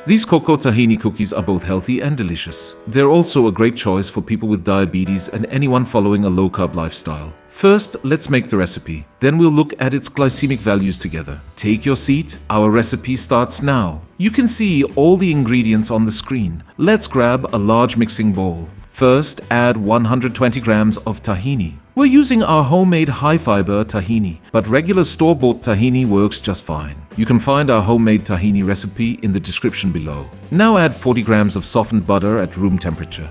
These cocoa tahini cookies are both healthy and delicious. They're also a great choice for people with diabetes and anyone following a low-carb lifestyle. First, let's make the recipe. Then we'll look at its glycemic values together. Take your seat. Our recipe starts now. You can see all the ingredients on the screen. Let's grab a large mixing bowl. First, add 120 grams of tahini. We're using our homemade high-fiber tahini, but regular store-bought tahini works just fine. You can find our homemade tahini recipe in the description below. Now add 40 grams of softened butter at room temperature.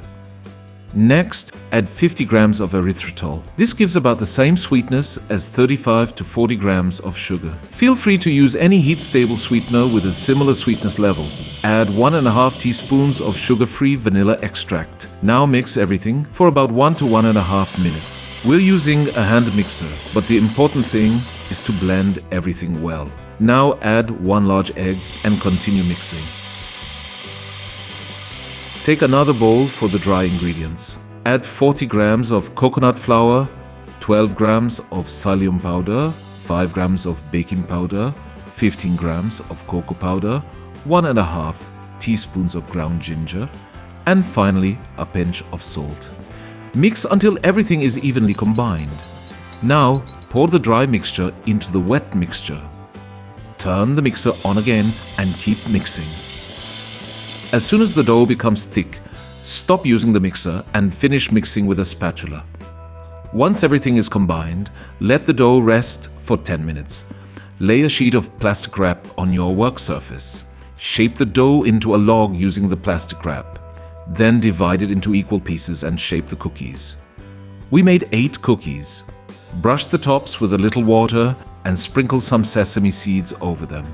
Next, add 50 grams of erythritol. This gives about the same sweetness as 35 to 40 grams of sugar. Feel free to use any heat-stable sweetener with a similar sweetness level. Add 1.5 teaspoons of sugar-free vanilla extract. Now mix everything for about 1 to 1.5 minutes. We're using a hand mixer, but the important thing is to blend everything well. Now add 1 large egg and continue mixing. Take another bowl for the dry ingredients. Add 40 grams of coconut flour, 12 grams of psyllium powder, 5 grams of baking powder, 15 grams of cocoa powder, 1.5 teaspoons of ground ginger, and finally a pinch of salt. Mix until everything is evenly combined. Now pour the dry mixture into the wet mixture. Turn the mixer on again and keep mixing. As soon as the dough becomes thick, stop using the mixer and finish mixing with a spatula. Once everything is combined, let the dough rest for 10 minutes. Lay a sheet of plastic wrap on your work surface. Shape the dough into a log using the plastic wrap. Then divide it into equal pieces and shape the cookies. We made 8 cookies. Brush the tops with a little water and sprinkle some sesame seeds over them.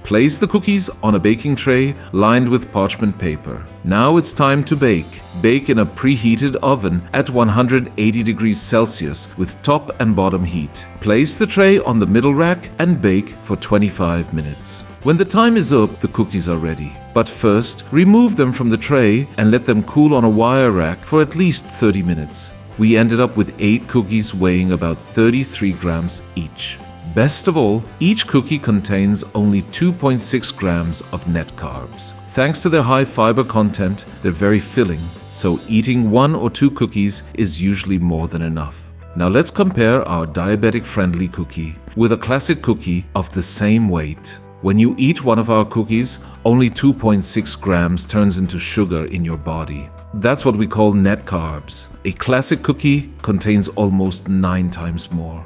Place the cookies on a baking tray lined with parchment paper. Now it's time to bake. Bake in a preheated oven at 180 degrees Celsius with top and bottom heat. Place the tray on the middle rack and bake for 25 minutes. When the time is up, the cookies are ready. But first, remove them from the tray and let them cool on a wire rack for at least 30 minutes. We ended up with 8 cookies weighing about 33 grams each. Best of all, each cookie contains only 2.6 grams of net carbs. Thanks to their high fiber content, they're very filling, so eating 1 or 2 cookies is usually more than enough. Now let's compare our diabetic-friendly cookie with a classic cookie of the same weight. When you eat one of our cookies, only 2.6 grams turns into sugar in your body. That's what we call net carbs. A classic cookie contains almost 9 times more.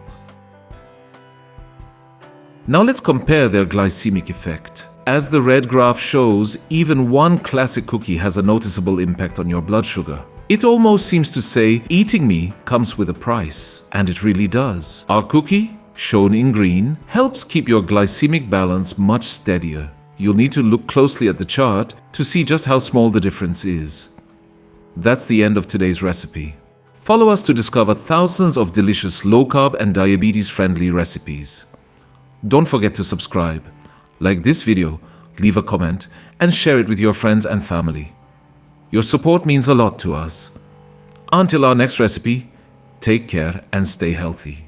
Now let's compare their glycemic effect. As the red graph shows, even one classic cookie has a noticeable impact on your blood sugar. It almost seems to say, eating me comes with a price. And it really does. Our cookie, shown in green, helps keep your glycemic balance much steadier. You'll need to look closely at the chart to see just how small the difference is. That's the end of today's recipe. Follow us to discover thousands of delicious low-carb and diabetes-friendly recipes. Don't forget to subscribe, like this video, leave a comment, and share it with your friends and family. Your support means a lot to us. Until our next recipe, take care and stay healthy.